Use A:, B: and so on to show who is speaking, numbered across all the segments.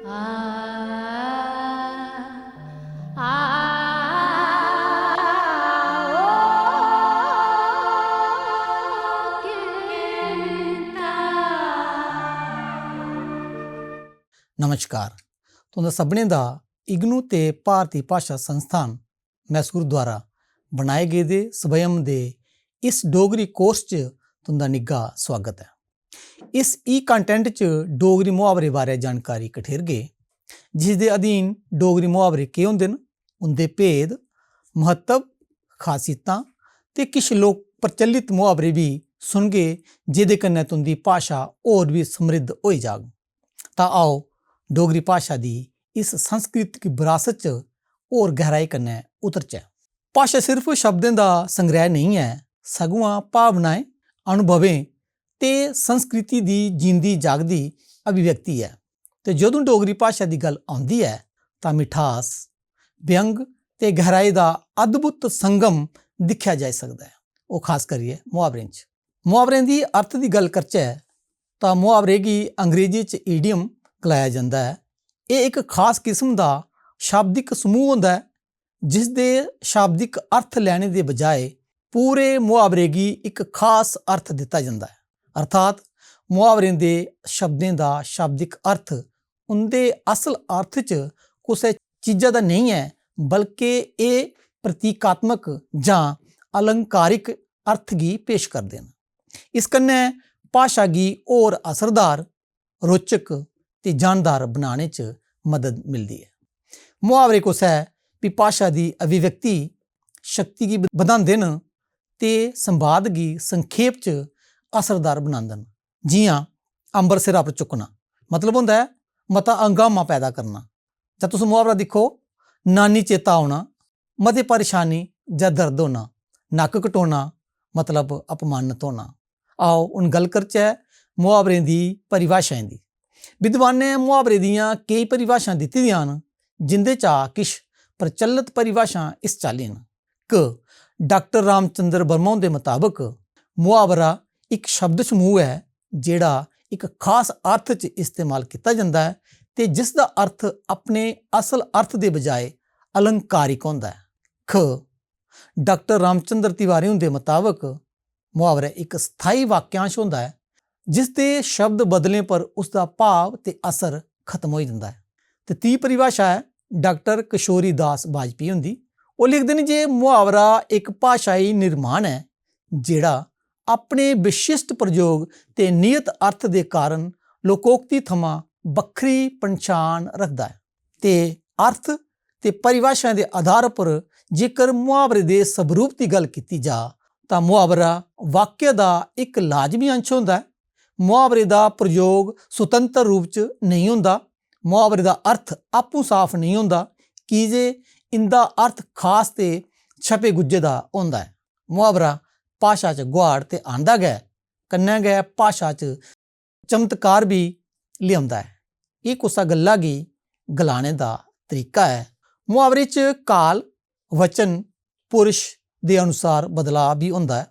A: नमस्कार। तुंदा सभनें दा इग्नू ते भारती भाशा संस्थान मैसूर द्वारा बनाए गेदे स्वयं दे इस डोगरी कोर्स च तुंदा निग्घा स्वागत है। इस कंटेंट च डोगरी मुहावरे बारे जानकारी कठेरगे, जिस दे अधीन डोगरी मुहावरे केह् होंदे न, उंदे भेद, महत्व, खासियतां ते किश लोक प्रचलित मुहावरे भी सुनगे, जेह्दे कन्नै तुंदी भाशा होर भी समृद्ध होई जाग। तां आओ डोगरी भाशा दी इस सांस्कृतिक विरासत च होर गहराई कन्नै उतरचै। भाशा सिर्फ शब्दें दा संग्रह नहीं है, सगुआं भावनाएं, अनुभवें ते संस्कृति दी जींदी जागदी अभिव्यक्ति है। ते जदों डोगरी भाशा दी गल आउंदी है तां मिठास, व्यंग ते गहराई दा अद्भुत संगम दिक्खेआ जाई सकदा है, ओह खास करियै मुहावरें च। मुहावरें दी अर्थ दी गल करचै तां मुहावरे गी अंग्रेजी च ईडियम गलाया जंदा है। एह् इक खास किस्म दा शाब्दिक समूह होंदा है, जिस दे शाब्दिक अर्थ लैने दे बजाए पूरे मुहावरे गी इक खास अर्थ दित्ता जंदा है। अर्थात मुहावरें दे शब्दें दा शाब्दिक अर्थ उंदे असल अर्थ च कुसै चीजा दा नहीं है, बल्कि एह् प्रतीकात्मक जां अलंकारिक अर्थ गी पेश करदे न। इस कन्नै भाशा गी होर असरदार, रोचक ते जानदार बनाने च मदद मिलदी है। मुहावरे कुसै भी भाशा दी अभिव्यक्ति शक्ति गी बधांदे न ते संवाद गी संखेप च असरदार बनांदे न। जि'यां अंबर सिरा पर चुक्कना मतलब होंदा है मता हंगामा पैदा करना। जां तुस मुहावरा दिक्खो, नानी चेता औना मती परेशानी जां दर्द होना, नक्क कटोना मतलब अपमानत होना। आओ हुण गल करचै मुहावरें दी परिभाशाएं दी। विद्वानें मुहावरे दियां केई परिभाशां दित्ती दियां न, जिंदे चा किश प्रचलित परिभाशां इस चाल्ली न। क डॉक्टर रामचंद्र वर्मा हुंदे मताबक मुहावरा इक शब्द समूह है जेह्ड़ा इक खास अर्थ च इस्तेमाल कीता जंदा है ते जिस दा अर्थ अपने असल अर्थ दे बजाए अलंकारिक होंदा है। ख डॉक्टर रामचंद्र तिवारी हुंदे मताबक मुहावरा इक स्थाई वाक्यांश होंदा है, जिस दे शब्द बदलने पर उसका भाव ते असर खत्म हो जाता है। ते ती परिभाषा है डॉक्टर किशोरी दास वाजपेयी हुंदी। ओह लिखदे न जे मुहावरा एक भाशाई निर्माण है जेड़ा अपने विशिष्ट प्रयोग ते नियत अर्थ दे कारण लोकोक्ति थमां बक्खरी पन्छान रखदा है। ते अर्थ ते परिभाषा दे आधार पर जेकर मुहावरे दे स्वरूप दी गल कीती जा तां मुहावरा वाक्य दा इक लाजमी अंश होंदा है। मुहावरे दा प्रयोग सुतंत्र रूप च नहीं होंदा। मुहावरे दा अर्थ आपूं साफ नहीं होंदा, की जे इंदा अर्थ खास ते छपे गुज्जे दा होंदा है। मुहावरा भाशा च गुहाड़ ते आंदा गै, कन्नै गै भाशा च चमत्कार भी लेआंदा है। एह् कुसा गल्ला गी गलाने दा तरीका है। मुहावरे च काल, वचन, पुरुष दे अनुसार बदलाव भी होंदा है।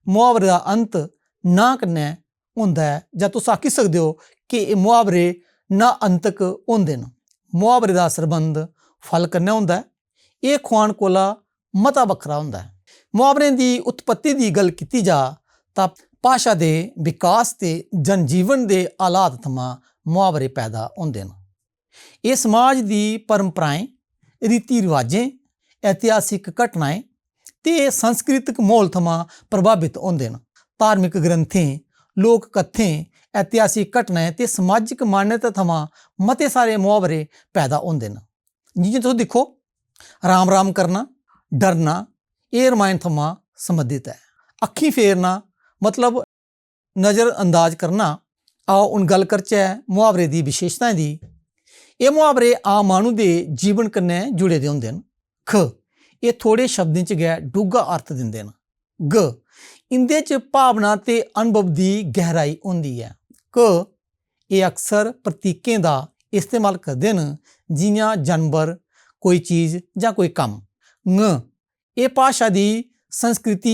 A: मुहावरे दा अंत ना कन्नै होंदा है, जां तुस आखी सकदे हो कि एह् मुहावरे ना अंतक होंदे न। मुहावरे दा सरबंध फल कन्नै होंदा है, एह् खोआन कोला मता बक्खरा होंदा है। मुहावरें दी उत्पत्ति दी गल कीती जा तां भाशा दे विकास ते जनजीवन दे हालात थमां मुहावरे पैदा होंदे न। एह् समाज दी परंपराएं, रीति रिवाजें, ऐतिहासिक घटनाएं ते सांस्कृतिक म्हौल थमां प्रभावित होंदे न। धार्मिक ग्रंथें, लोक कत्थें, ऐतिहासिक घटनाएं ते समाजिक मान्यता थमां मते सारे मुहावरे पैदा होंदे न। जि'यां तुस दिक्खो, राम राम करना, डरना, एह् रमायण थमां संबंधित है। अक्खीं फेरना मतलब नज़रअंदाज करना। आओ हुण गल करचै मुहावरे दी विशेशताएं दी। एह् मुहावरे आम माह्नू दे जीवन कन्नै जुड़े दे होंदे न। ख एह् थोड़े शब्दें च गै डूंह्गा अर्थ दिंदे न। ग इंदे च भावना ते अनुभव दी गहराई होंदी है। क एह् अक्सर प्रतीकें दा इस्तेमाल करदे न, जि'यां जानवर, कोई चीज जां कोई कम्म। ङ एह् भाशा दी संस्कृति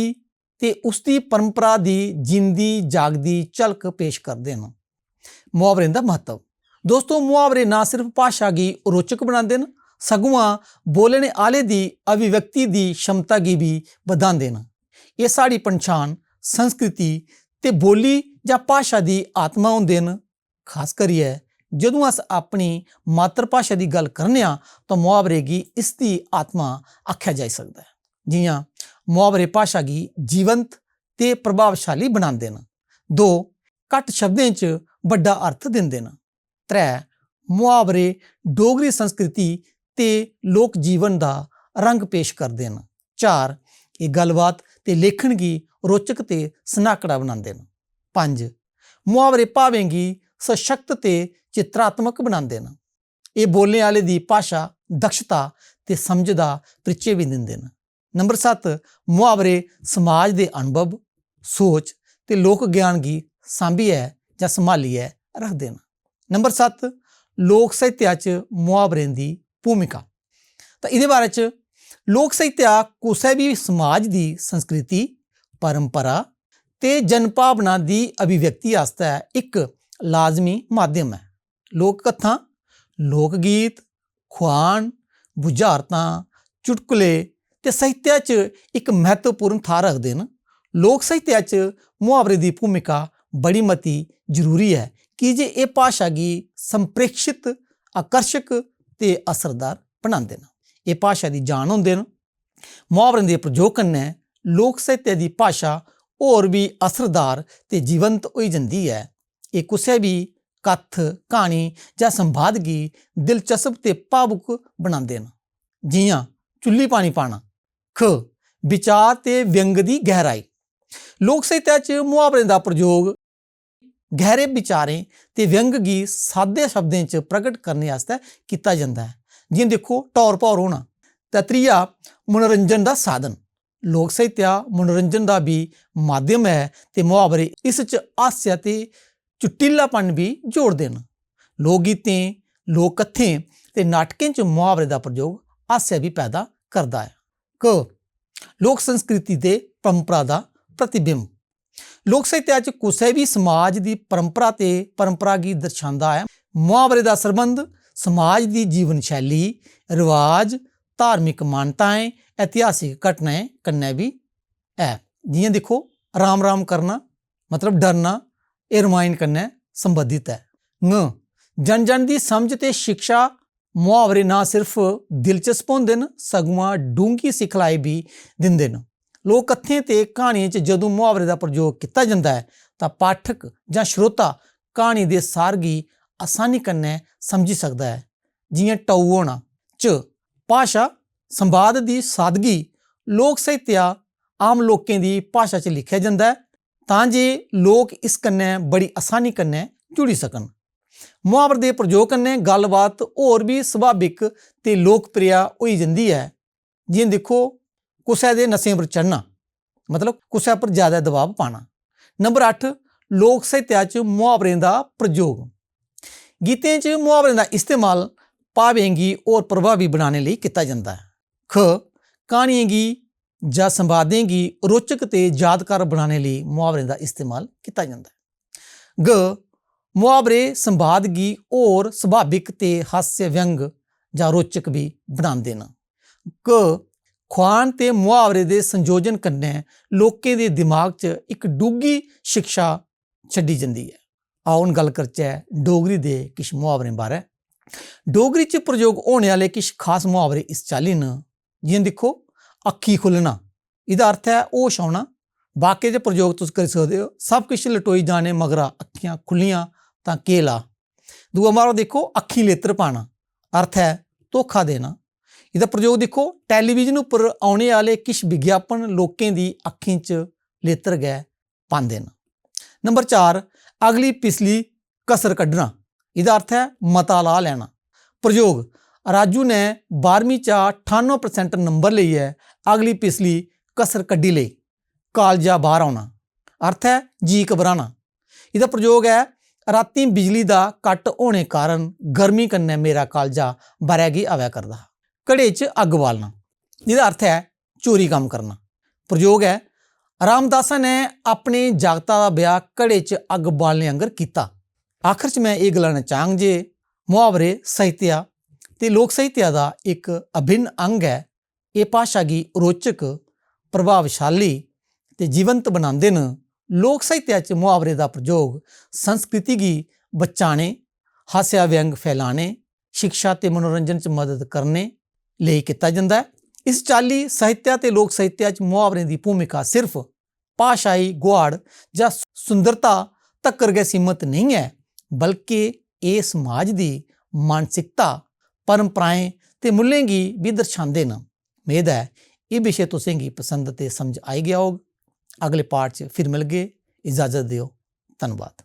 A: ते उसदी परंपरा दी जींदी जागदी झलक पेश करदे न। मुहावरें दा महत्व। दोस्तों मुहावरे ना सिर्फ भाषा की रोचक बनाते हैं सगुआं बोलने आले दी अभिव्यक्ति की क्षमता की भी बढ़ाते हैं। ये साड़ी पहचान संस्कृति ते बोली या भाषा की आत्मा होंदे न। खास करिए जदों अस अपनी मातृभाषा की गल करने तो मुहावरे की इसकी आत्मा आख्या जा सकता है। जियां मुहावरे भाषा की जीवंत ते प्रभावशाली बनाते हैं। 2 घट शब्दें च बड़ा अर्थ देंदे न। 3 मुहावरे डोगरी संस्कृति ते लोक जीवन का रंग पेश करते हैं। 4 ये गलबात ते लेखन की रोचक ते सनाकड़ा बनाते हैं। 5 मुहावरे भावें की सशक्त ते चित्रात्मक बनाते हैं। ये बोलने वाले की भाषा दक्षता ते समझ का परिचय भी देंदे हैं। नंबर 7 मुहावरे समाज के अनुभव सोच ते लोक ज्ञान की सांभिए या संभालिए रखते हैं। नंबर 7 लोक साहित्य च मुहावरें की भूमिका। तो ये बारे च लोक साहित्य किसी भी समाज की संस्कृति परंपरा ते जनभावना की अभिव्यक्ति आस्ते एक लाजमी माध्यम है। लोक कथा लोक गीत खुआन बुझारतां चुटकुले ते साहित्य च एक महत्वपूर्ण थां रखते हैं। लोक साहित्य च मुहावरे की भूमिका बड़ी मती जरूरी है कि जे ये भाषा की संप्रेक्षित आकर्षक ते असरदार बनाते हैं। ये भाषा की जान होंदे न। मुहावरे के प्रयोग कन्नै लोक साहित्य की भाषा होर भी असरदार ते जीवंत हो जाती है। ये किसी भी कथ कहानी या संवाद की दिलचस्प ते भावुक बनाते हैं। जियां चुल्ली पानी पाना। ख विचार ते व्यंग की गहराई। लोक साहित्य च मुहावरे का प्रयोग गहरे विचारें ते व्यंग की सादे शब्दें च प्रगट करने आस्ते किया जाता है। जियां देखो टौर भौर होना। ते 3 मनोरंजन का साधन। लोक साहित्य मनोरंजन का भी माध्यम है ते मुहावरे इस च हास्य ते चुटीलापन भी जोड़ते हैं। लोक गीतें लोक कथें ते नाटकें च मुहावरे का प्रयोग हास्य भी पैदा करता है। क लोक संस्कृति ते परंपरा का प्रतिबिंब। लोक साहित्य च किसी भी समाज की परंपरा की दर्शाता है। मुहावरे का संबंध समाज की जीवन शैली रिवाज धार्मिक मान्यताएं ऐतिहासिक घटनाएं कन्नै भी है। जियां देखो राम राम करना मतलब डरना ये रामायण कन्नै संबंधित है। जन जन की समझ ते शिक्षा। मुहावरे ना सिर्फ दिलचस्प होंदे न सगुआं डूंगी सिखलाई भी दिंदे न। लोक कथें ते कहानियों च जदों मुहावरे का प्रयोग किया जाता है तो पाठक या श्रोता कहानी के सार की आसानी कन्नै समझी सकता है। जियां टऊ होना। च भाषा संवाद की सादगी। लोक साहित्य आम लोकें की भाषा च लिखा जाता है तां जे लोक इस कन्नै बड़ी आसानी कन्नै जुड़ी सकन। मुहावरे के प्रयोग कन्नै गलबात होर भी सुभाविक ते लोकप्रिय हो जाती है। जियां देखो कुसै दे नशें पर चढ़ना मतलब कुसै पर ज़्यादा दबाव पाना। नंबर 8 लोक साहित्य च मुहावरें का प्रयोग। गीतें च मुहावरें का इस्तेमाल भावें गी होर प्रभावी बनाने लई किया जाता है। ख कहानियों की या संवादें की रोचक ते यादगार बनाने लई मुहावरें का इस्तेमाल किया जाता है। ग मुहावरे संवाद की होर सुभाविक ते हास्य व्यंग या रोचक भी बनाते हैं। क खुआन ते मुहावरे के संयोजन कन्नै लोकें दे दिमाग च एक डूंगी शिक्षा छड्डी जाती है। आओ हुण गल करचै डोगरी दे किश मुहावरें बारे। डोगरी च प्रयोग होने वाले किश खास मुहावरे इस चाल्ली न। जियां दिक्खो अक्खी खुल्लना। इहदा अर्थ है होश आउणा। वाक्य च प्रयोग तुस करी सकदे हो। सब किश लटोई जाने मगरा अक्खियां खुल्लियां तां केह् ला। दूआ मुहावरा देखो अक्खीं लेतर पाना। अर्थ है धोखा देना। इहदा प्रयोग देखो टैलीविजन उपर आने वाले किश विज्ञापन लोकें दी अक्खीं च लेतर गै पांदे न। नंबर 4 अगली पिछली कसर कड्ढना। इहदा अर्थ है मता ला लैना। प्रयोग राजू ने 12वीं चा 98% नंबर लेइयै अगली पिछली कसर कड्ढी लेई। कालजा बाहर आउणा। अर्थ है जी घबराना। इहदा प्रयोग है रातीं बिजली का कट होने कारण गर्मी कन्नै मेरा कालजा बाहरै गी आवा करदा। घड़े च अग बालना। इहदा अर्थ है चोरी कम करना। प्रयोग है रामदासा ने अपने जागता का ब्याह घड़े च अग बालने आंगर कीता। आखिर च मैं ये गलाना चाहंग जे ਮੁਹਾਵਰੇ ਸਾਹਿਤਿਆ ਤੇ ਲੋਕ ਸਾਹਿਤਿਆ ਦਾ ਇੱਕ ਅਭਿੰਨ ਅੰਗ ਹੈ। ਇਹ ਭਾਸ਼ਾ गी ਰੋਚਕ, ਪ੍ਰਭਾਵਸ਼ਾਲੀ ਤੇ ਜੀਵੰਤ ਬਣਾਉਂਦੇ ਨੇ। ਲੋਕ ਸਾਹਿਤਿਆ 'ਚ ਮੁਹਾਵਰੇ ਦਾ ਪ੍ਰਯੋਗ ਸੰਸਕ੍ਰਿਤੀ गी ਬਚਾਣੇ, ਹਾਸਿਆ ਵਿਅੰਗ ਫੈਲਾਣੇ, ਸਿੱਖਿਆ ਤੇ ਮਨੋਰੰਜਨ 'ਚ ਮਦਦ ਕਰਨੇ ਲਈ ਕੀਤਾ ਜਾਂਦਾ ਹੈ। ਇਸ ਚਾਲੀ ਸਾਹਿਤਿਆ ਤੇ ਲੋਕ ਸਾਹਿਤਿਆ 'ਚ ਮੁਹਾਵਰੇ ਦੀ ਭੂਮਿਕਾ ਸਿਰਫ ਭਾਸ਼ਾਈ ਗੁਆੜ ਜਾਂ ਸੁੰਦਰਤਾ ਤੱਕ ਕਰਕੇ ਸੀਮਤ ਨਹੀਂ ਹੈ, ਬਲਕਿ ਇਹ ਸਮਾਜ ਦੀ ਮਾਨਸਿਕਤਾ, ਪਰੰਪਰਾएं ਤੇ ਮੁੱਲਾਂ गी ਵੀ ਦਰਸਾਉਂਦੇ ਨੇ। ਉਮੀਦ ਹੈ ਇਹ ਵਿਸ਼ੇ ਤੁਸੀਂ गी ਪਸੰਦ ਤੇ ਸਮਝ ਆਈ ਗਿਆ ਹੋਗ। ਅਗਲੇ ਪਾਰਟ 'ਚ ਫਿਰ ਮਿਲਗੇ। ਇਜਾਜ਼ਤ ਦਿਓ। ਧੰਨਵਾਦ।